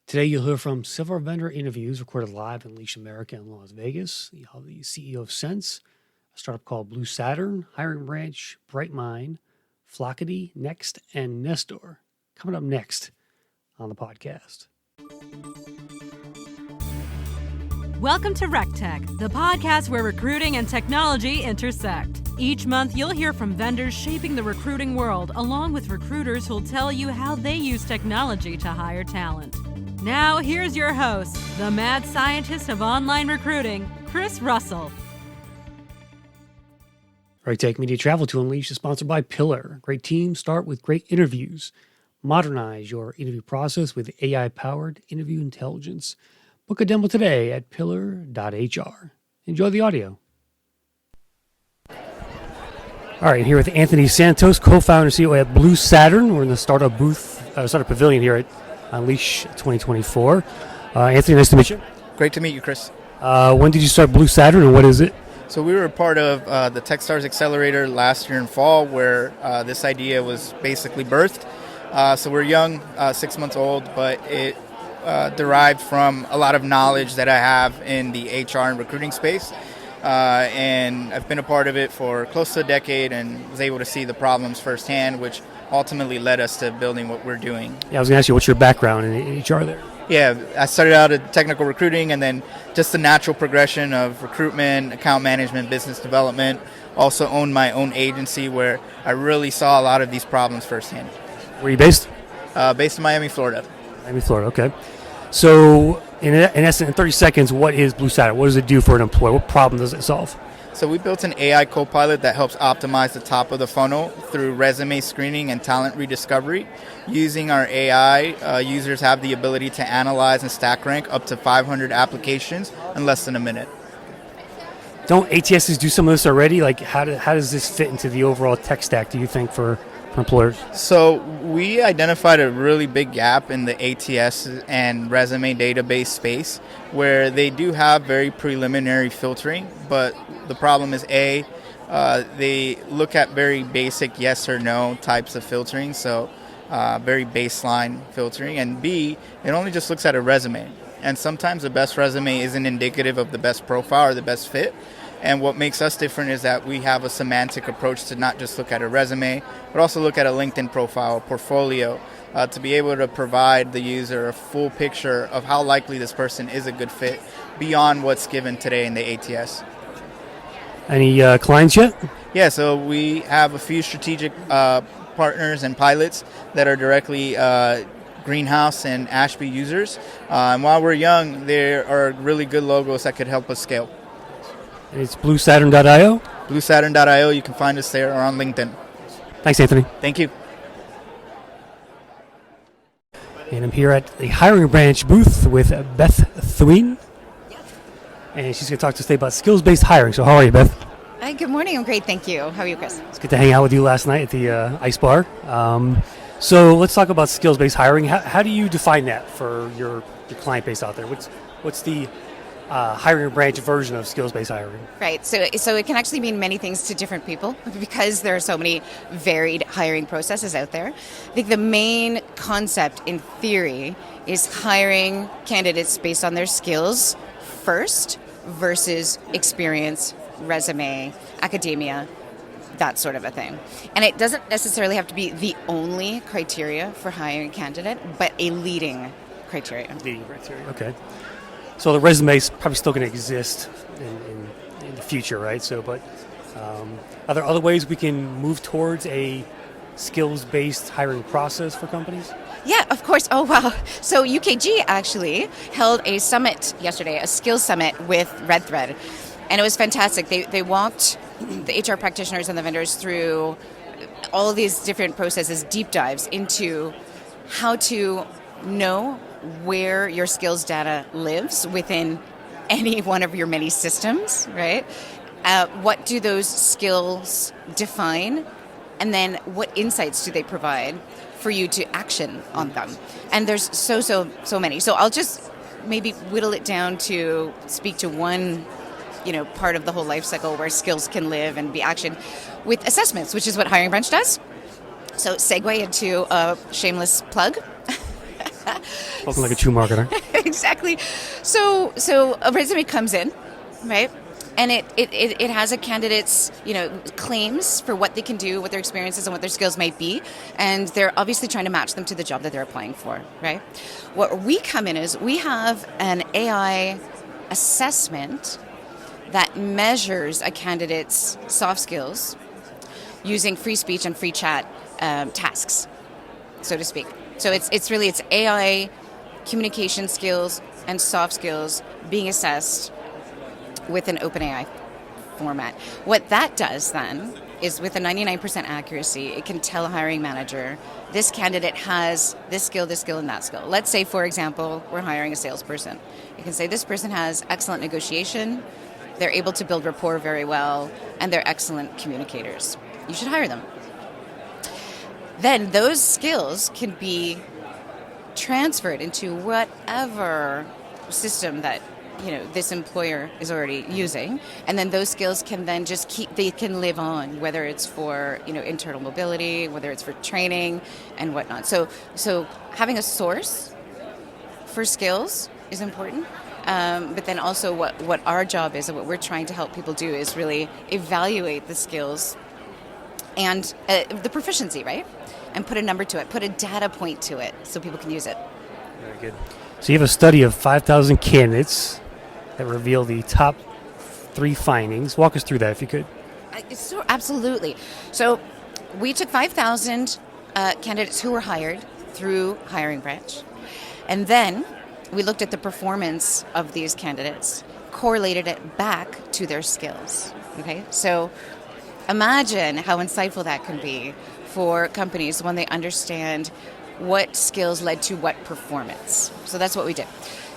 Today, you'll hear from several vendor interviews recorded live in Unleash America in Las Vegas. You'll have the CEO of Sense, a startup called Blue Saturn, HiringBranch, Brightmine, Flockity, Nexxt, and Nestor. Coming up next on the podcast. Welcome to RecTech, the podcast where recruiting and technology intersect. Each month, you'll hear from vendors shaping the recruiting world, along with recruiters who'll tell you how they use technology to hire talent. Now, here's your host, the mad scientist of online recruiting, Chris Russell. RecTech Media Travel to Unleash is sponsored by Pillar. Great teams start with great interviews. Modernize your interview process with AI-powered interview intelligence. Book a demo today at pillar.hr. Enjoy the audio. All right, here with Anthony Santos, co-founder and CEO at Blue Saturn. We're in the startup pavilion here at Unleash 2024. Anthony, nice to meet you. Great to meet you, Chris. When did you start Blue Saturn, and what is it? So we were part of the Techstars Accelerator last year in fall, where this idea was basically birthed. So we're young, 6 months old, but it derived from a lot of knowledge that I have in the HR and recruiting space. And I've been a part of it for close to a decade and was able to see the problems firsthand, which ultimately led us to building what we're doing. Yeah, I was going to ask you, what's your background in HR there? Yeah, I started out at technical recruiting and then just the natural progression of recruitment, account management, business development. Also owned my own agency where I really saw a lot of these problems firsthand. Where are you based? Based in Miami, Florida. Miami, Florida, okay. So, in essence, in 30 seconds, what is Blue Saturn? What does it do for an employer? What problem does it solve? So we built an AI co-pilot that helps optimize the top of the funnel through resume screening and talent rediscovery. Using our AI, users have the ability to analyze and stack rank up to 500 applications in less than a minute. Don't ATSs do some of this already? Like, how does this fit into the overall tech stack, do you think, for employers? So we identified a really big gap in the ATS and resume database space where they do have very preliminary filtering, but the problem is they look at very basic yes or no types of filtering, so very baseline filtering, and B, it only just looks at a resume. And sometimes the best resume isn't indicative of the best profile or the best fit. And what makes us different is that we have a semantic approach to not just look at a resume, but also look at a LinkedIn profile, a portfolio, to be able to provide the user a full picture of how likely this person is a good fit beyond what's given today in the ATS. Any clients yet? Yeah, so we have a few strategic partners and pilots that are directly Greenhouse and Ashby users. And while we're young, there are really good logos that could help us scale. It's bluesaturn.io? Bluesaturn.io. You can find us there or on LinkedIn. Thanks, Anthony. Thank you. And I'm here at the HiringBranch booth with Beth Thween. And she's going to talk to us today about skills-based hiring. So how are you, Beth? Hi, good morning. I'm great, thank you. How are you, Chris? It's good to hang out with you last night at the Ice Bar. So let's talk about skills-based hiring. How do you define that for your client base out there? What's the HiringBranch version of skills-based hiring? Right. So it can actually mean many things to different people because there are so many varied hiring processes out there. I think the main concept in theory is hiring candidates based on their skills first versus experience, resume, academia, that sort of a thing. And it doesn't necessarily have to be the only criteria for hiring a candidate, but a leading criteria. Leading criteria, okay. So the resume is probably still going to exist in the future, right? So, but are there other ways we can move towards a skills-based hiring process for companies? Yeah, of course. Oh, wow. So UKG actually held a summit yesterday, a skills summit with Red Thread. And it was fantastic. They walked the HR practitioners and the vendors through all of these different processes, deep dives into how to know where your skills data lives within any one of your many systems, right? What do those skills define? And then what insights do they provide for you to action on them? And there's so many. So I'll just maybe whittle it down to speak to one part of the whole life cycle where skills can live and be actioned with assessments, which is what HiringBranch does. So segue into a shameless plug. Spoken like a true marketer. Exactly. So a resume comes in, right? And it has a candidate's, claims for what they can do, what their experiences and what their skills might be. And they're obviously trying to match them to the job that they're applying for, right? What we come in is we have an AI assessment that measures a candidate's soft skills using free speech and free chat tasks, so to speak. So it's AI communication skills and soft skills being assessed with an OpenAI format. What that does then is with a 99% accuracy, it can tell a hiring manager, this candidate has this skill, and that skill. Let's say, for example, we're hiring a salesperson. You can say this person has excellent negotiation, they're able to build rapport very well, and they're excellent communicators. You should hire them. Then those skills can be transferred into whatever system that this employer is already using, and then those skills can then they can live on, whether it's for internal mobility, whether it's for training and whatnot. So having a source for skills is important, but then also what our job is and what we're trying to help people do is really evaluate the skills and the proficiency, right? And put a number to it, put a data point to it so people can use it. Very good. So you have a study of 5,000 candidates that reveal the top 3 findings. Walk us through that if you could. Absolutely. So we took 5,000 candidates who were hired through HiringBranch, and then we looked at the performance of these candidates, correlated it back to their skills. Okay, so imagine how insightful that can be for companies when they understand what skills led to what performance. So that's what we did.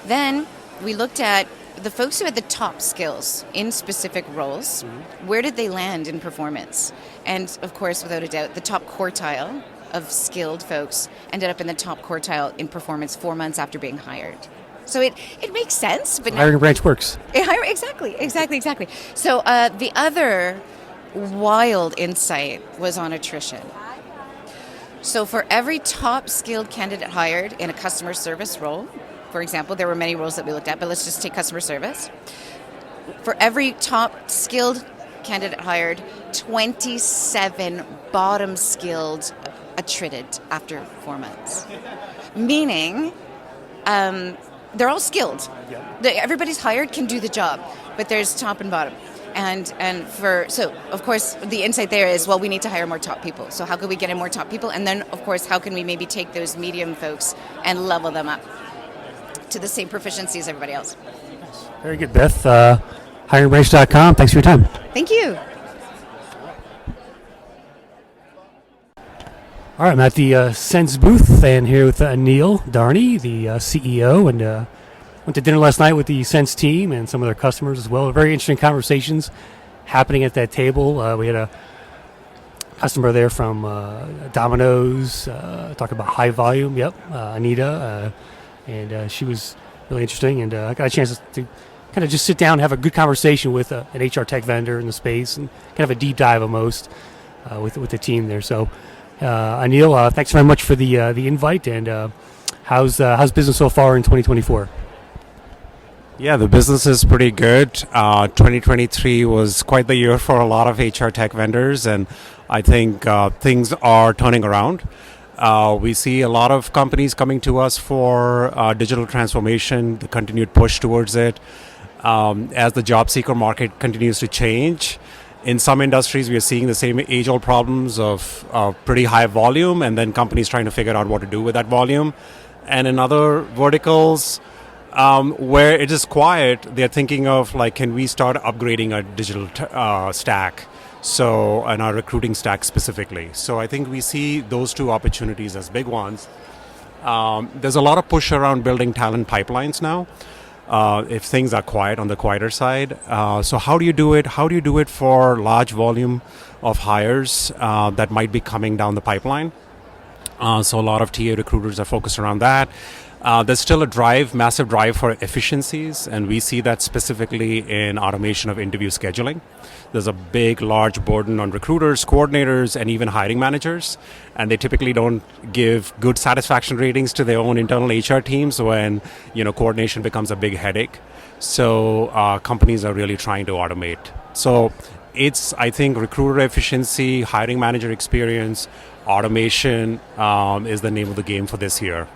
Then we looked at the folks who had the top skills in specific roles. Where did they land in performance? And of course, without a doubt, the top quartile of skilled folks ended up in the top quartile in performance 4 months after being hired. So it makes sense. But HiringBranch works. Exactly. So the other wild insight was on attrition. So for every top skilled candidate hired in a customer service role, for example, there were many roles that we looked at, but let's just take customer service. For every top skilled candidate hired, 27 bottom skilled attrited after 4 months. Meaning, they're all skilled. Everybody's hired can do the job, but there's top and bottom. So of course the insight there is, well, we need to hire more top people. So how can we get in more top people? And then of course, how can we maybe take those medium folks and level them up to the same proficiency as everybody else? Very good, Beth. HiringBranch.com. Thanks for your time. Thank you. All right, I'm at the Sense booth and here with Neil Darney, the CEO, and went to dinner last night with the Sense team and some of their customers as well. Very interesting conversations happening at that table. We had a customer there from Domino's talking about high volume. Yep, Anita, and she was really interesting. And I got a chance to kind of just sit down and have a good conversation with an HR tech vendor in the space and kind of a deep dive almost with the team there. So, Anil, thanks very much for the invite. And how's business so far in 2024? Yeah, the business is pretty good. 2023 was quite the year for a lot of HR tech vendors, and I think things are turning around. We see a lot of companies coming to us for digital transformation, the continued push towards it. As the job seeker market continues to change, in some industries we are seeing the same age-old problems of pretty high volume, and then companies trying to figure out what to do with that volume. And in other verticals, where it is quiet, they're thinking of can we start upgrading our digital stack, and our recruiting stack specifically. So I think we see those two opportunities as big ones. There's a lot of push around building talent pipelines now, if things are quiet on the quieter side. So how do you do it? How do you do it for large volume of hires that might be coming down the pipeline? So a lot of TA recruiters are focused around that. There's still a massive drive for efficiencies, and we see that specifically in automation of interview scheduling. There's a big, large burden on recruiters, coordinators, and even hiring managers, and they typically don't give good satisfaction ratings to their own internal HR teams when coordination becomes a big headache. So companies are really trying to automate. So it's, I think, recruiter efficiency, hiring manager experience, automation is the name of the game for this year.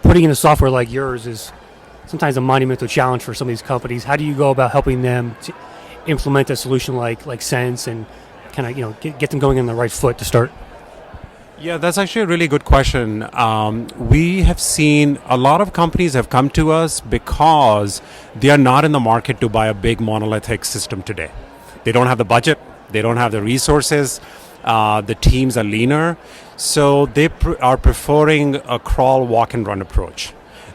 Putting in a software like yours is sometimes a monumental challenge for some of these companies. How do you go about helping them to implement a solution like Sense and kind of get them going on the right foot to start? Yeah, that's actually a really good question. We have seen a lot of companies have come to us because they are not in the market to buy a big monolithic system today. They don't have the budget, they don't have the resources, the teams are leaner, so they are preferring a crawl, walk, and run approach.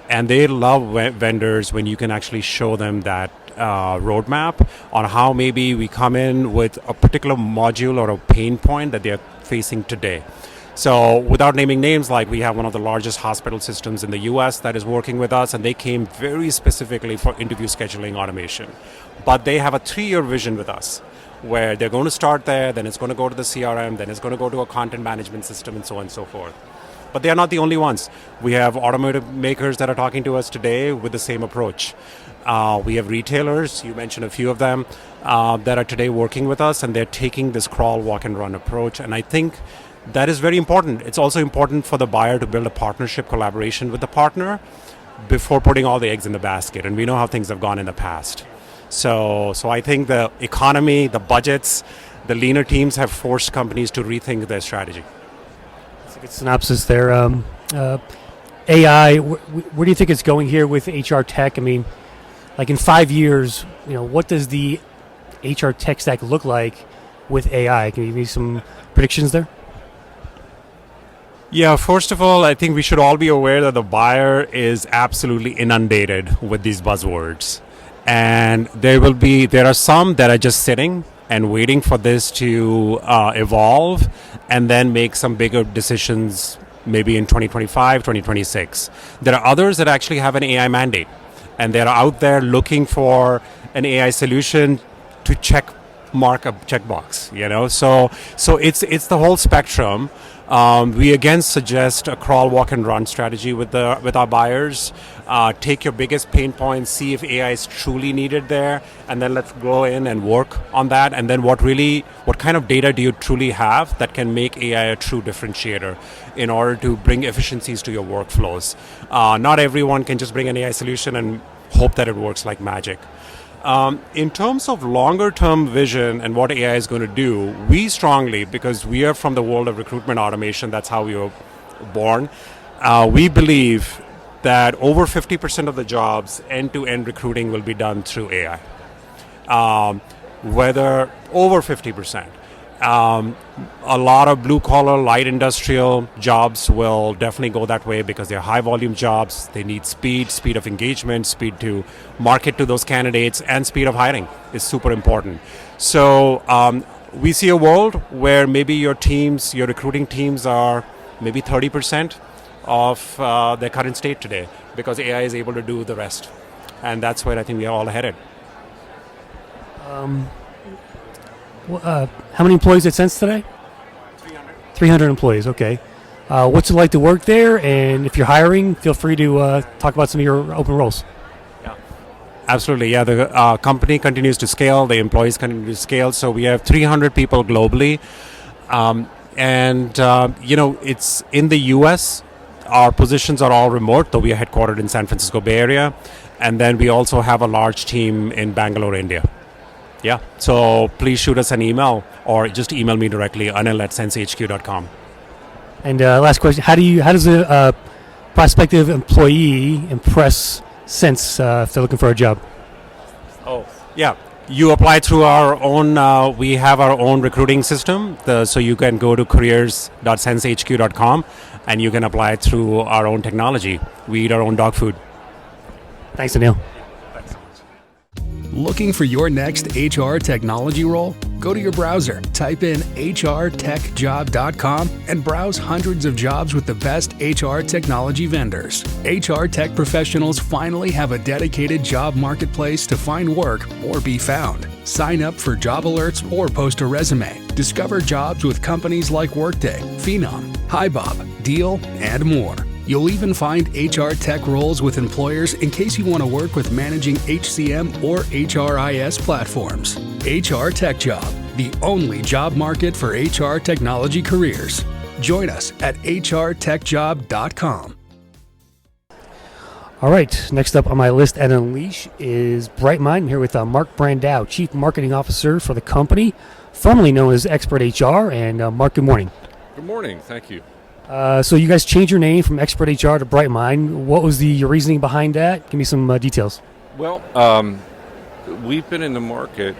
And they love vendors when you can actually show them that roadmap on how maybe we come in with a particular module or a pain point that they're facing today. So without naming names, like we have one of the largest hospital systems in the US that is working with us, and they came very specifically for interview scheduling automation. But they have a 3-year vision with us where they're going to start there, then it's going to go to the CRM, then it's going to go to a content management system, and so on and so forth. But they are not the only ones. We have automotive makers that are talking to us today with the same approach. We have retailers, you mentioned a few of them, that are today working with us, and they're taking this crawl, walk, and run approach. And I think that is very important. It's also important for the buyer to build a partnership collaboration with the partner before putting all the eggs in the basket. And we know how things have gone in the past. So I think the economy, the budgets, the leaner teams have forced companies to rethink their strategy. That's a good synopsis there. AI, where do you think it's going here with HR tech? I mean, like in 5 years, what does the HR tech stack look like with AI? Can you give me some predictions there? Yeah, first of all, I think we should all be aware that the buyer is absolutely inundated with these buzzwords. And there are some that are just sitting and waiting for this to evolve and then make some bigger decisions maybe in 2025, 2026. There are others that actually have an AI mandate, and they're out there looking for an AI solution to mark a checkbox, So it's the whole spectrum. We again suggest a crawl, walk, and run strategy with our buyers. Take your biggest pain points, see if AI is truly needed there, and then let's go in and work on that. And then what kind of data do you truly have that can make AI a true differentiator in order to bring efficiencies to your workflows? Not everyone can just bring an AI solution and hope that it works like magic. In terms of longer term vision and what AI is going to do, we strongly, because we are from the world of recruitment automation, that's how we were born, we believe that over 50% of the jobs, end-to-end recruiting will be done through AI. Whether over 50%. A lot of blue-collar, light industrial jobs will definitely go that way because they're high-volume jobs. They need speed of engagement, speed to market to those candidates, and speed of hiring is super important. So we see a world where maybe your recruiting teams are maybe 30% of their current state today because AI is able to do the rest. And that's where I think we are all headed. How many employees at Sense today? 300 employees, okay. What's it like to work there? And if you're hiring, feel free to talk about some of your open roles. Yeah, absolutely. Yeah, the company continues to scale. The employees continue to scale. So we have 300 people globally. It's in the U.S. Our positions are all remote, though we are headquartered in San Francisco Bay Area. And then we also have a large team in Bangalore, India. Yeah, so please shoot us an email or just email me directly, anil@sensehq.com. And last question, how does a prospective employee impress Sense if they're looking for a job? Oh, yeah. You apply through our own, we have our own recruiting system. So you can go to careers.sensehq.com and you can apply through our own technology. We eat our own dog food. Thanks, Anil. Looking for your next HR technology role? Go to your browser, type in hrtechjob.com, and browse hundreds of jobs with the best HR technology vendors. HR tech professionals finally have a dedicated job marketplace to find work or be found. Sign up for job alerts or post a resume. Discover jobs with companies like Workday, Phenom, HiBob, Deal, and more. You'll even find HR tech roles with employers in case you want to work with managing HCM or HRIS platforms. HR Tech Job, the only job market for HR technology careers. Join us at hrtechjob.com. All right, next up on my list at Unleash is Brightmine. I'm here with Mark Brandow, Chief Marketing Officer for the company, formerly known as Expert HR. And Mark, good morning. Good morning, thank you. So you guys changed your name from Expert HR to Brightmine. What was the reasoning behind that? Give me some details. Well, we've been in the market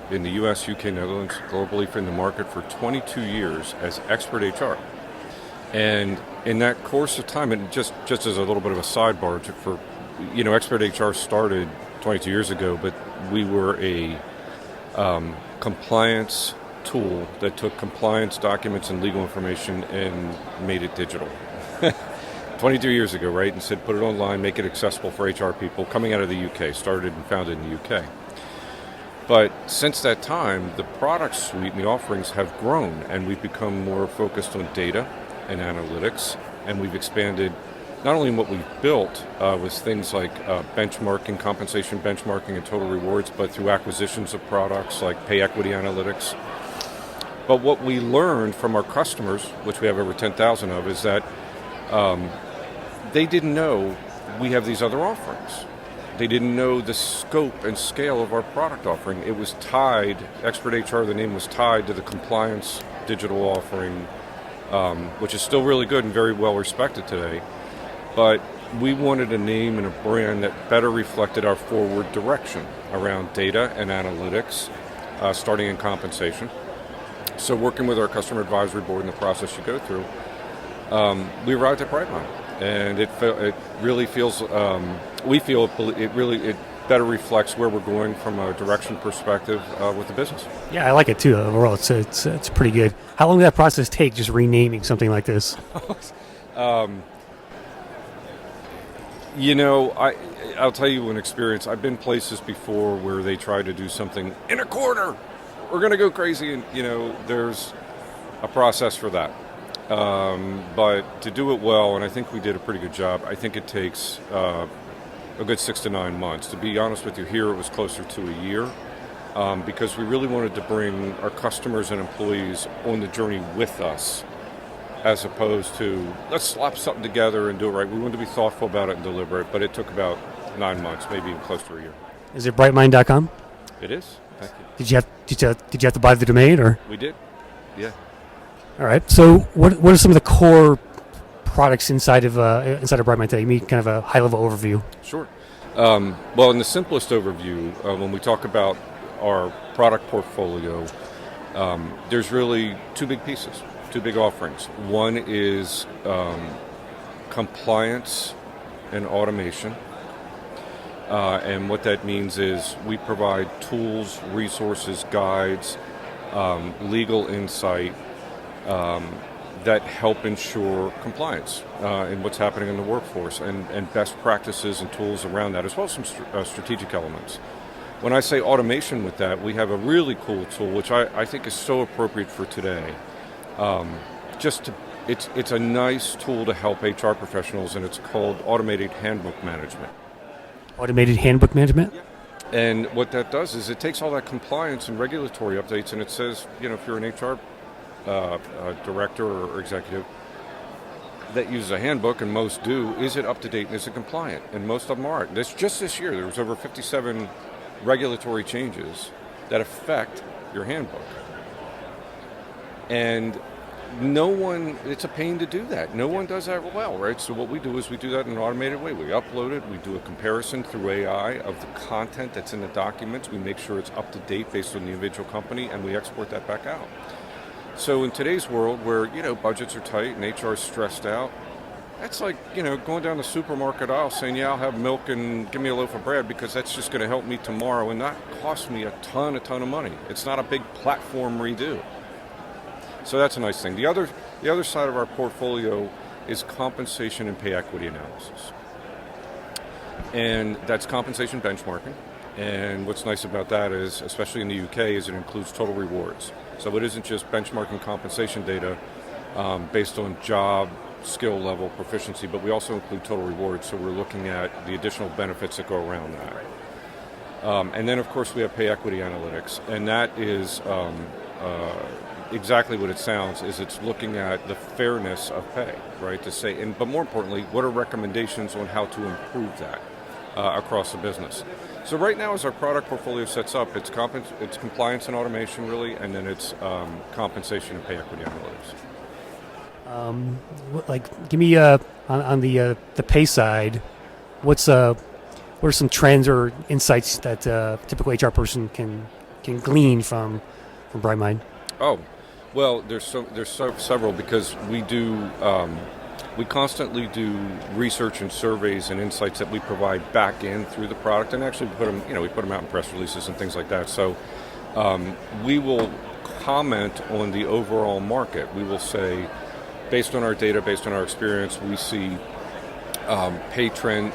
in the U.S., UK, Netherlands, globally in the market for 22 years as Expert HR. And in that course of time, and just as a little bit of a sidebar, Expert HR started 22 years ago, but we were a compliance tool that took compliance documents and legal information and made it digital. 22 years ago, right? And said put it online, make it accessible for HR people, coming out of the UK, started and founded in the UK. But since that time, the product suite and the offerings have grown, and we've become more focused on data and analytics, and we've expanded not only in what we've built with things like benchmarking, compensation benchmarking, and total rewards, but through acquisitions of products like pay equity analytics. But what we learned from our customers, which we have over 10,000 of, is that they didn't know we have these other offerings. They didn't know the scope and scale of our product offering. It was tied, Expert HR, the name was tied to the compliance digital offering, which is still really good and very well respected today. But we wanted a name and a brand that better reflected our forward direction around data and analytics, starting in compensation. So working with our customer advisory board in the process you go through, we arrived at Brightmine, and it really feels, we feel it better reflects where we're going from a direction perspective with the business. Yeah, I like it too. Overall, it's pretty good. How long did that process take, just renaming something like this? I'll tell you an experience. I've been places before where they try to do something in a quarter. We're going to go crazy, and there's a process for that. But to do it well, and I think we did a pretty good job, I think it takes a good 6 to 9 months. To be honest with you, here it was closer to a year, because we really wanted to bring our customers and employees on the journey with us, as opposed to let's slap something together and do it right. We wanted to be thoughtful about it and deliberate, but it took about 9 months, maybe even close to a year. Is it brightmine.com? It is. Thank you. Did you have to buy the domain, or? We did. Yeah. All right. So, what are some of the core products inside of Brightmine today? Give me kind of a high level overview. Sure. Well, in the simplest overview, when we talk about our product portfolio, there's really two big pieces, two big offerings. One is compliance and automation. And what that means is we provide tools, resources, guides, legal insight that help ensure compliance in what's happening in the workforce, and best practices and tools around that, as well as some strategic elements. When I say automation with that, we have a really cool tool, which I think is so appropriate for today. It's a nice tool to help HR professionals, and it's called Automated Handbook Management. Automated handbook management? And what that does is it takes all that compliance and regulatory updates, and it says, if you're an HR director or executive that uses a handbook, and most do, is it up to date and is it compliant? And most of them aren't. Just this year, there was over 57 regulatory changes that affect your handbook. And it's a pain to do that. No one does that well, right? So what we do is we do that in an automated way. We upload it, we do a comparison through AI of the content that's in the documents. We make sure it's up to date based on the individual company, and we export that back out. So in today's world where, budgets are tight and HR is stressed out, That's like, going down the supermarket aisle saying, yeah, I'll have milk and give me a loaf of bread because that's just going to help me tomorrow and not cost me a ton of money. It's not a big platform redo. So that's a nice thing. The other side of our portfolio is compensation and pay equity analysis. And that's compensation benchmarking. And what's nice about that is, especially in the UK, is it includes total rewards. So it isn't just benchmarking compensation data based on job, skill level, proficiency, but we also include total rewards. So we're looking at the additional benefits that go around that. And then, of course, we have pay equity analytics. And that is exactly what it sounds, is it's looking at the fairness of pay, right? But more importantly, what are recommendations on how to improve that across the business? So right now, as our product portfolio sets up, it's compliance and automation, really, and then it's compensation and pay equity analytics. Give me on the pay side, what are some trends or insights that a typical HR person can glean from Brightmine? Oh, well, there's several, because we constantly do research and surveys and insights that we provide back in through the product, and actually we put them out in press releases and things like that. So we will comment on the overall market. We will say, based on our data, based on our experience, we see pay trends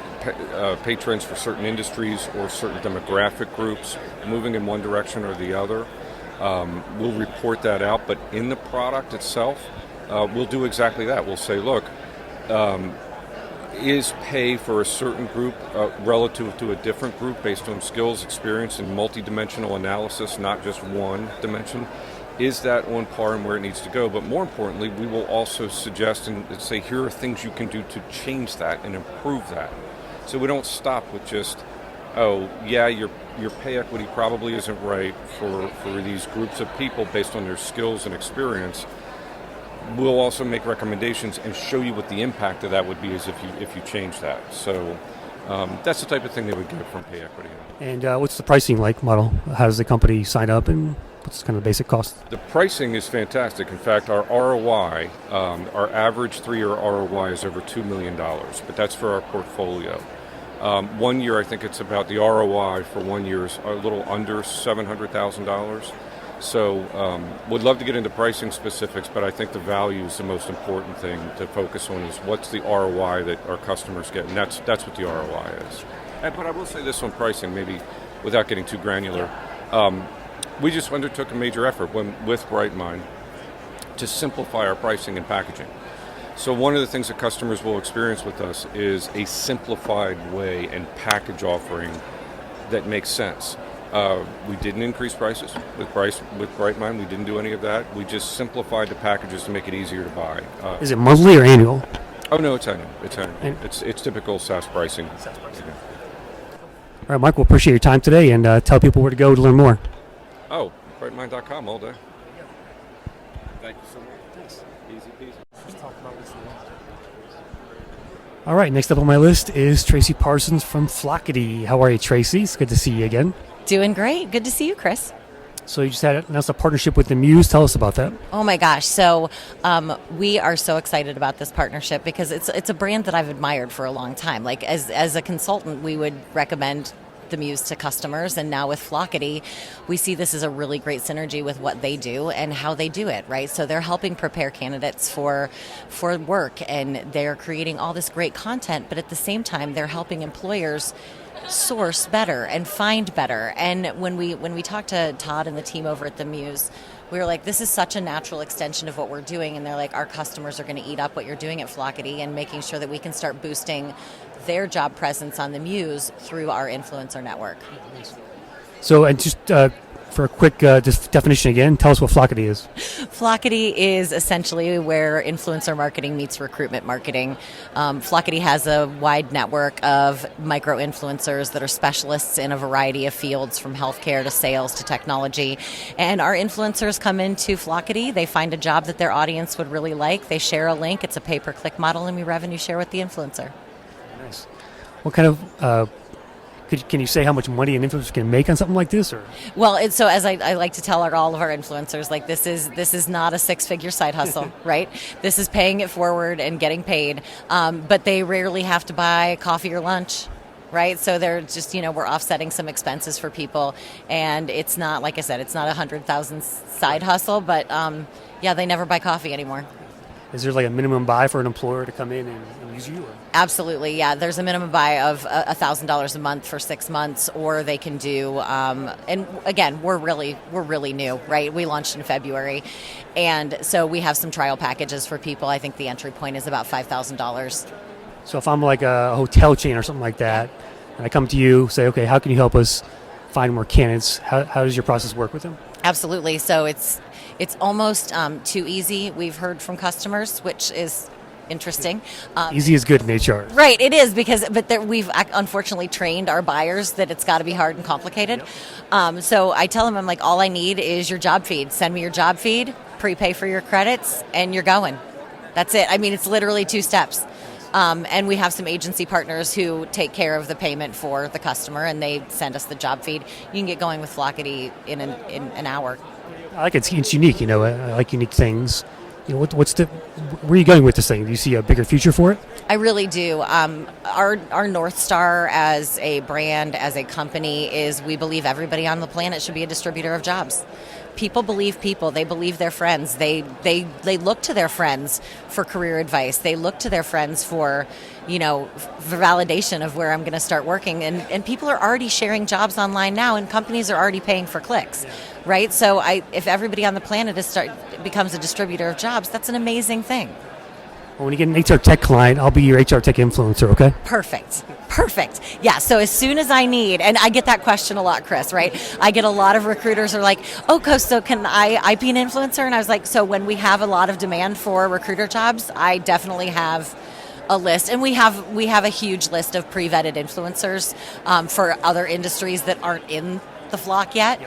for certain industries or certain demographic groups moving in one direction or the other. We'll report that out, but in the product itself, we'll do exactly that. We'll say, look, is pay for a certain group relative to a different group based on skills, experience, and multidimensional analysis, not just one dimension? Is that on par and where it needs to go? But more importantly, we will also suggest and say, here are things you can do to change that and improve that. So we don't stop with just, oh, yeah, your pay equity probably isn't right for these groups of people based on their skills and experience. We'll also make recommendations and show you what the impact of that would be as if you change that. So that's the type of thing they would get from pay equity. And what's the pricing model? How does the company sign up, and what's kind of the basic cost? The pricing is fantastic. In fact, our ROI, our average 3-year ROI is over $2 million, but that's for our portfolio. 1 year, I think it's about the ROI for 1 year is a little under $700,000. So would love to get into pricing specifics, but I think the value is the most important thing to focus on, is what's the ROI that our customers get, and that's what the ROI is. But I will say this on pricing, maybe without getting too granular. We just undertook a major effort with Brightmine to simplify our pricing and packaging. So one of the things that customers will experience with us is a simplified way and package offering that makes sense. We didn't increase prices with Brightmine. We didn't do any of that. We just simplified the packages to make it easier to buy. Is it monthly or annual? Oh no, it's annual. It's typical SaaS pricing. All right, Mike, we'll appreciate your time today, and tell people where to go to learn more. Oh, brightmine.com all day. Thank you so much. Thanks. Easy peasy. All right, next up on my list is Tracy Parsons from Flockity. How are you, Tracy? It's good to see you again. Doing great. Good to see you, Chris. So you just announced a partnership with the Muse. Tell us about that. Oh my gosh! So we are so excited about this partnership because it's a brand that I've admired for a long time. Like as a consultant, we would recommend the Muse to customers, and now with Flockity, we see this as a really great synergy with what they do and how they do it. Right. So they're helping prepare candidates for work, and they're creating all this great content, but at the same time, they're helping employers source better and find better. And when we talked to Todd and the team over at the Muse, we were like, this is such a natural extension of what we're doing. And they're like, our customers are going to eat up what you're doing at Flockity, and making sure that we can start boosting their job presence on the Muse through our influencer network. So, and just for a quick definition again, tell us what Flockity is. Flockity is essentially where influencer marketing meets recruitment marketing. Flockity has a wide network of micro-influencers that are specialists in a variety of fields, from healthcare to sales to technology. And our influencers come into Flockity, they find a job that their audience would really like, they share a link, it's a pay-per-click model, and we revenue share with the influencer. Nice. What kind of Can you say how much money an influencer can make on something like this? Or Well, so as I like to tell all of our influencers, like this is not a 6-figure side hustle, right? This is paying it forward and getting paid, but they rarely have to buy coffee or lunch. Right, so they're just we're offsetting some expenses for people, and it's not, like I said, it's not a 100,000 side hustle, but they never buy coffee anymore. is there like a minimum buy for an employer to come in and use you? Or? Absolutely, yeah. There's a minimum buy of $1,000 a month for 6 months, or they can do. And again, we're really new, right? We launched in February, and so we have some trial packages for people. I think the entry point is about $5,000. So if I'm like a hotel chain or something like that, and I come to you, say, okay, how can you help us find more candidates? How does your process work with them? Absolutely. So it's almost too easy. We've heard from customers, which is interesting. Easy is good in HR. Right, it is, but we've unfortunately trained our buyers that it's got to be hard and complicated. Yep. So I tell them, I'm like, all I need is your job feed. Send me your job feed, prepay for your credits, and you're going. That's it. I mean, it's literally 2 steps. And we have some agency partners who take care of the payment for the customer, and they send us the job feed. You can get going with Flockity in an hour. I like it's unique. I like unique things. Where are you going with this thing? Do you see a bigger future for it? I really do. Our North Star as a brand, as a company, is we believe everybody on the planet should be a distributor of jobs. People believe people. They believe their friends. They look to their friends for career advice. They look to their friends for validation of where I'm going to start working. And people are already sharing jobs online now, and companies are already paying for clicks, right? So if everybody on the planet becomes a distributor of jobs, that's an amazing thing. Well, when you get an HR tech client, I'll be your HR tech influencer, okay? Perfect. Yeah, so as soon as I need, and I get that question a lot, Chris, right? I get a lot of recruiters are like, so can I be an influencer? And I was like, so when we have a lot of demand for recruiter jobs, I definitely have a list. And we have a huge list of pre-vetted influencers for other industries that aren't in the flock yet.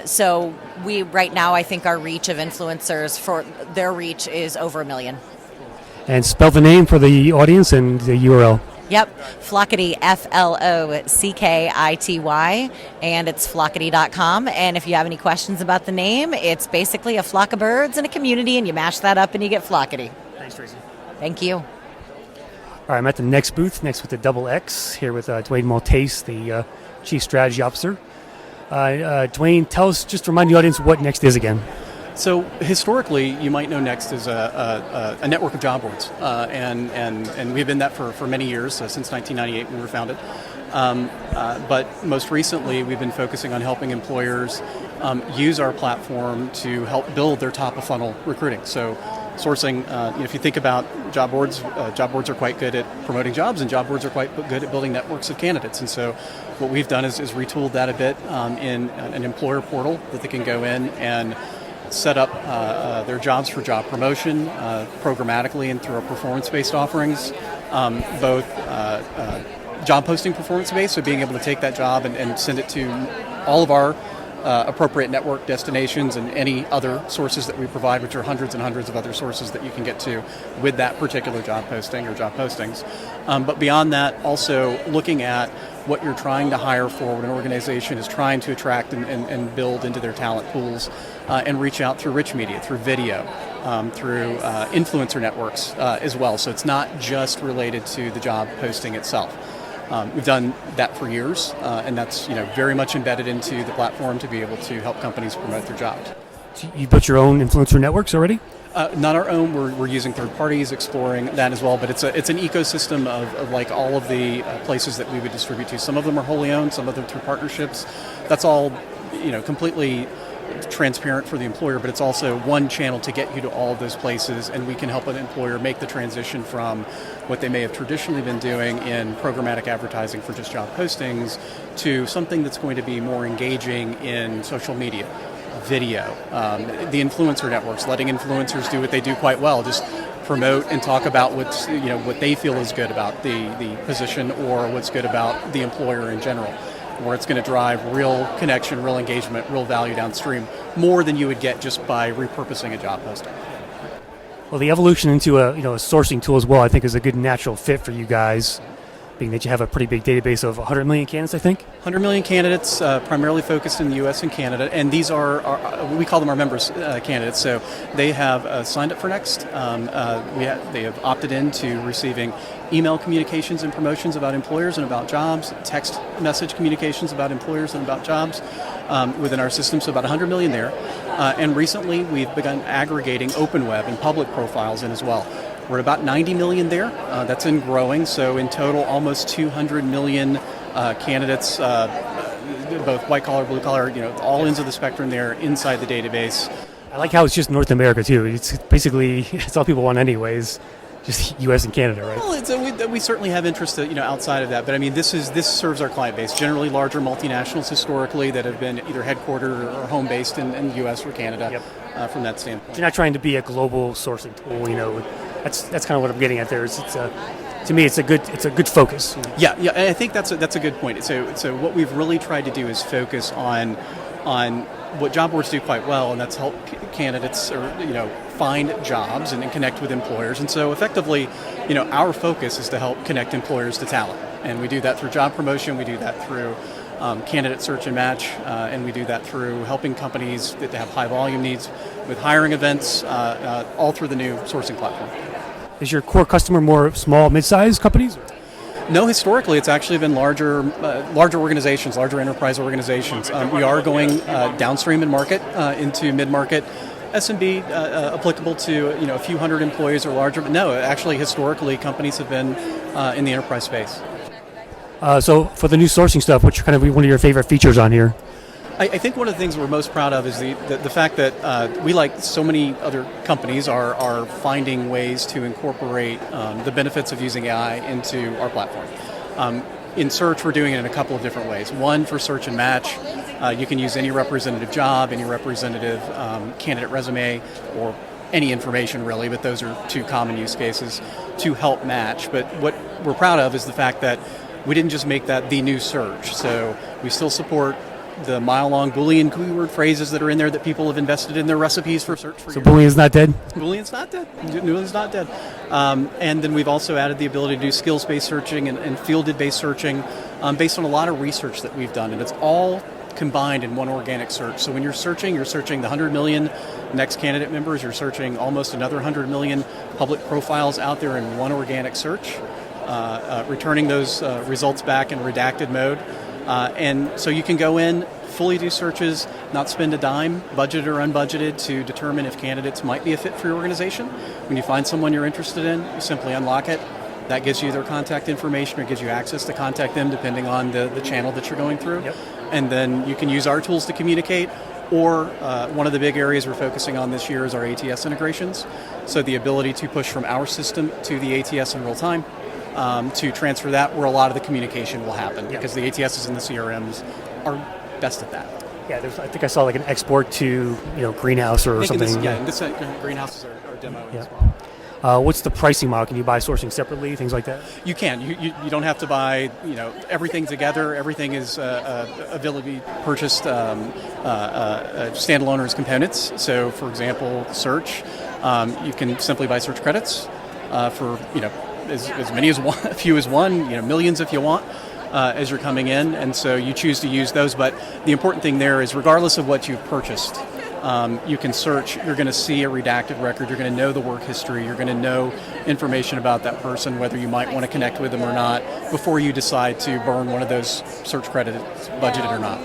So we, right now, I think our reach of influencers, for their reach is over 1 million. And spell the name for the audience and the URL. Yep, Flockity, Flockity, and it's flockity.com. And if you have any questions about the name, it's basically a flock of birds in a community, and you mash that up and you get Flockity. Thanks, Tracy. Thank you. All right, I'm at the Nexxt booth, next with the Double X, here with Dwayne Maltese, the Chief Strategy Officer. Dwayne, just remind the audience what Nexxt is again. So historically, you might know Nexxt as a network of job boards, and we've been that for many years, since 1998 when we were founded. But most recently, we've been focusing on helping employers use our platform to help build their top-of-funnel recruiting. So sourcing, if you think about job boards are quite good at promoting jobs, and job boards are quite good at building networks of candidates. And so what we've done is retooled that a bit in an employer portal that they can go in and set up their jobs for job promotion programmatically and through our performance-based offerings, both job posting performance-based, so being able to take that job and send it to all of our appropriate network destinations and any other sources that we provide, which are hundreds and hundreds of other sources that you can get to with that particular job posting or job postings. But beyond that, also looking at what you're trying to hire for, what an organization is trying to attract and build into their talent pools, and reach out through rich media, through video, through influencer networks as well. So it's not just related to the job posting itself. We've done that for years, and that's very much embedded into the platform to be able to help companies promote their jobs. So you built your own influencer networks already? Not our own. We're using third parties, exploring that as well. But it's an ecosystem of like all of the places that we would distribute to. Some of them are wholly owned, some of them through partnerships. That's all completely transparent for the employer, but it's also one channel to get you to all of those places, and we can help an employer make the transition from what they may have traditionally been doing in programmatic advertising for just job postings to something that's going to be more engaging in social media, video, the influencer networks, letting influencers do what they do quite well, just promote and talk about what's what they feel is good about the position or what's good about the employer in general, where it's going to drive real connection, real engagement, real value downstream, more than you would get just by repurposing a job posting. Well, the evolution into a sourcing tool as well, I think, is a good natural fit for you guys. being that you have a pretty big database of 100 million candidates, I think? 100 million candidates, primarily focused in the U.S. and Canada, and these are we call them our members candidates. So they have signed up for Nexxt. They have opted into receiving email communications and promotions about employers and about jobs, text message communications about employers and about jobs within our system, so about 100 million there. And recently we've begun aggregating open web and public profiles in as well. We're at about 90 million there. That's in growing, so in total almost 200 million candidates, both white collar, blue collar, all ends of the spectrum there inside the database. I like how it's just North America, too. It's basically, it's all people want anyways. Just U.S. and Canada, right? Well, we certainly have interest, outside of that. But I mean, this serves our client base, generally larger multinationals historically that have been either headquartered or home based in the U.S. or Canada. Yep. From that standpoint, you're not trying to be a global sourcing tool. That's kind of what I'm getting at there. To me, it's a good focus. Yeah. I think that's a good point. So what we've really tried to do is focus on what job boards do quite well, and that's help candidates find jobs and connect with employers. And so effectively, our focus is to help connect employers to talent, and we do that through job promotion. We do that through candidate search and match, and we do that through helping companies that have high volume needs with hiring events, all through the new sourcing platform. Is your core customer more small, mid-sized companies? No, historically it's actually been larger organizations, larger enterprise organizations. We are going downstream in market into mid-market. SMB applicable to a few hundred employees or larger, but no, actually historically companies have been in the enterprise space. So for the new sourcing stuff, what's kind of one of your favorite features on here? I think one of the things we're most proud of is the fact that we, like so many other companies, are finding ways to incorporate the benefits of using AI into our platform. In search, we're doing it in a couple of different ways. One, for search and match, you can use any representative job, any representative candidate resume, or any information really, but those are two common use cases to help match. But what we're proud of is the fact that we didn't just make that the new search. So we still support the mile-long Boolean keyword phrases that are in there that people have invested in their recipes for search. So Boolean's not dead? Boolean's not dead. Boolean's not dead. And then we've also added the ability to do skills-based searching and fielded-based searching based on a lot of research that we've done. And it's all combined in one organic search. So when you're searching the 100 million Nexxt candidate members. You're searching almost another 100 million public profiles out there in one organic search, returning those results back in redacted mode. And so you can go in, fully do searches, not spend a dime, budgeted or unbudgeted, to determine if candidates might be a fit for your organization. When you find someone you're interested in, you simply unlock it. That gives you their contact information or gives you access to contact them depending on the channel that you're going through. Yep. And then you can use our tools to communicate, or one of the big areas we're focusing on this year is our ATS integrations. So the ability to push from our system to the ATS in real time, to transfer that where a lot of the communication will happen, because the ATSs and the CRMs are best at that. Yeah, I think I saw like an export to Greenhouse or something. This Greenhouse is our demo as well. What's the pricing model? Can you buy sourcing separately, things like that? You can. You don't have to buy everything together. Everything is ability to be purchased standalone or as components. So, for example, search, you can simply buy search credits for as many as one, a few as one, millions if you want. As you're coming in, and so you choose to use those. But the important thing there is, regardless of what you've purchased, you can search. You're going to see a redacted record. You're going to know the work history. You're going to know information about that person, whether you might want to connect with them or not, before you decide to burn one of those search credits, budgeted or not.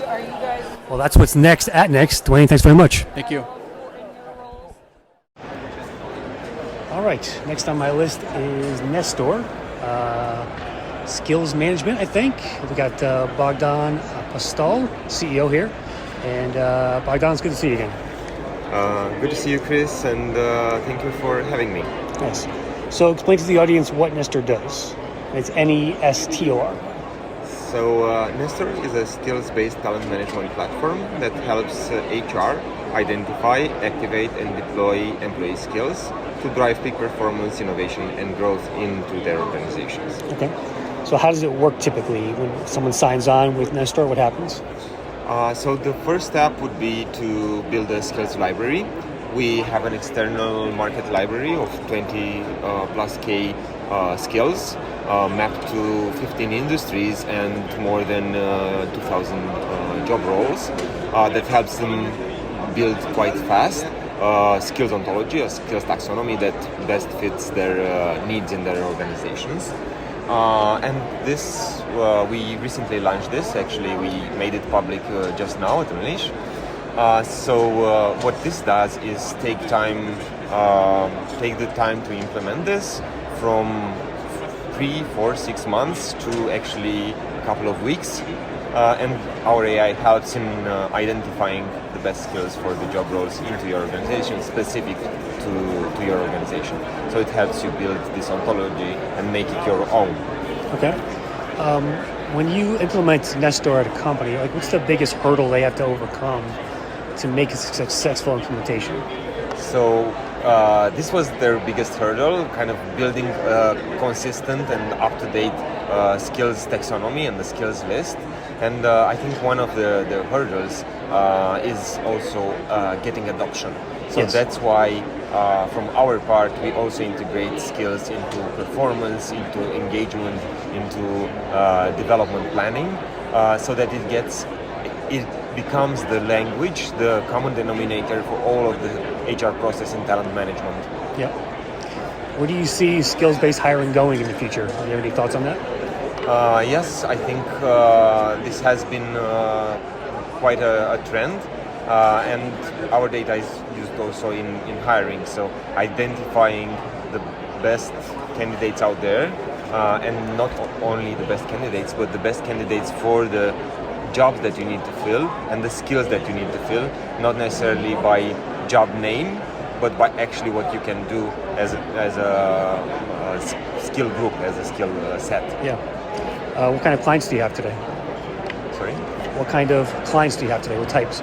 Well, that's what's next at Nexxt. Dwayne, thanks very much. Thank you. All right, next on my list is Nestor. Skills management, I think. We got Bogdan Apostol, CEO here. And Bogdan, it's good to see you again. Good to see you, Chris, and thank you for having me. Nice. So explain to the audience what Nestor does. It's Nestor. So Nestor is a skills-based talent management platform that helps HR identify, activate, and deploy employee skills to drive peak performance, innovation, and growth into their organizations. Okay. So how does it work typically? When someone signs on with Nestor, what happens? So the first step would be to build a skills library. We have an external market library of 20 plus K skills mapped to 15 industries and more than 2,000 job roles that helps them build quite fast skills ontology, a skills taxonomy that best fits their needs in their organizations. And this, we recently launched this. Actually, we made it public just now at Unleash. So what this does is take the time to implement this from 3, 4, 6 months to actually a couple of weeks. And our AI helps in identifying the best skills for the job roles into your organization, specific to your organization. So it helps you build this ontology and make it your own. Okay. When you implement Nestor at a company, like what's the biggest hurdle they have to overcome to make a successful implementation? So this was their biggest hurdle, kind of building a consistent and up-to-date skills taxonomy and the skills list. And I think one of the hurdles is also getting adoption. So yes. That's why from our part we also integrate skills into performance, into engagement, into development planning, so that it becomes the language, the common denominator for all of the HR process and talent management. Yeah. Where do you see skills-based hiring going in the future? Do you have any thoughts on that? Yes, I think this has been quite a trend, and our data is used also in hiring, so identifying the best candidates out there, and not only the best candidates, but the best candidates for the jobs that you need to fill and the skills that you need to fill, not necessarily by job name, but by actually what you can do as a skill group, as a skill set. Yeah. What kind of clients do you have today? Sorry? What kind of clients do you have today? What types?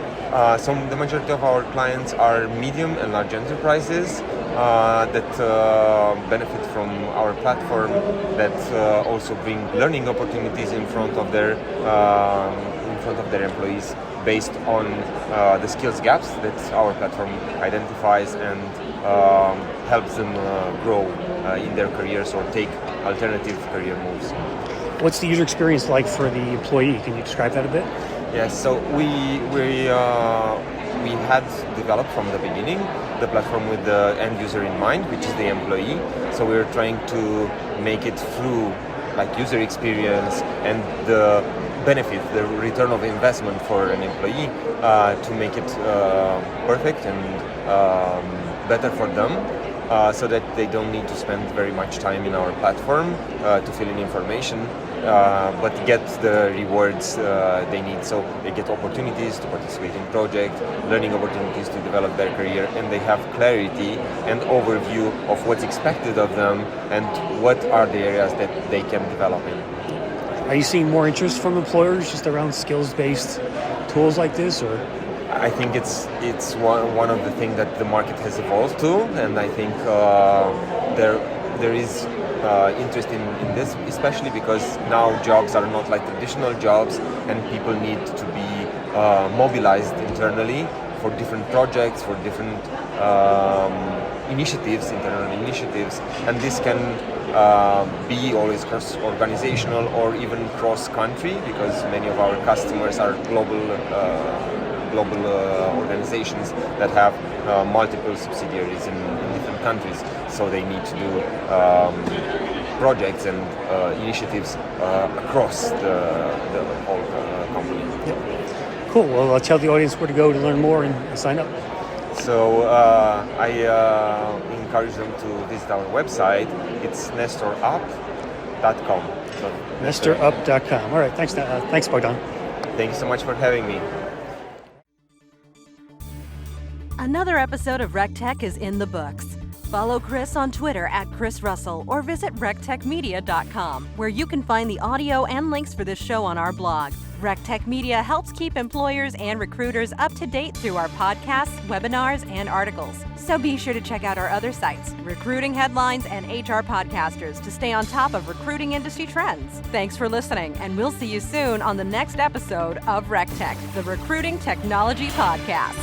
So the majority of our clients are medium and large enterprises that benefit from our platform, that also bring learning opportunities in front of their employees based on the skills gaps that our platform identifies and helps them grow in their careers or take alternative career moves. What's the user experience like for the employee? Can you describe that a bit? Yes, so we had developed from the beginning the platform with the end user in mind, which is the employee. So we were trying to make it through like user experience and the benefit, the return of investment for an employee, to make it perfect and better for them. So that they don't need to spend very much time in our platform to fill in information, but get the rewards they need. So they get opportunities to participate in projects, learning opportunities to develop their career, and they have clarity and overview of what's expected of them and what are the areas that they can develop in. Are you seeing more interest from employers just around skills-based tools like this, or? I think it's one of the things that the market has evolved to, and I think there is interest in this, especially because now jobs are not like traditional jobs, and people need to be mobilized internally for different projects, for different initiatives, internal initiatives, and this can be always cross-organizational or even cross-country, because many of our customers are global organizations that have multiple subsidiaries in different countries, so they need to do projects and initiatives across the whole company. Yep. Cool. Well, I'll tell the audience where to go to learn more and sign up. So I encourage them to visit our website. It's nestorup.com. So Nestorup.com. All right. Thanks, Bogdan. Thank you so much for having me. Another episode of RecTech is in the books. Follow Chris on Twitter @ChrisRussell or visit rectechmedia.com, where you can find the audio and links for this show on our blog. RecTech Media helps keep employers and recruiters up to date through our podcasts, webinars, and articles. So be sure to check out our other sites, Recruiting Headlines and HR Podcasters, to stay on top of recruiting industry trends. Thanks for listening, and we'll see you soon on the next episode of RecTech, the Recruiting Technology Podcast.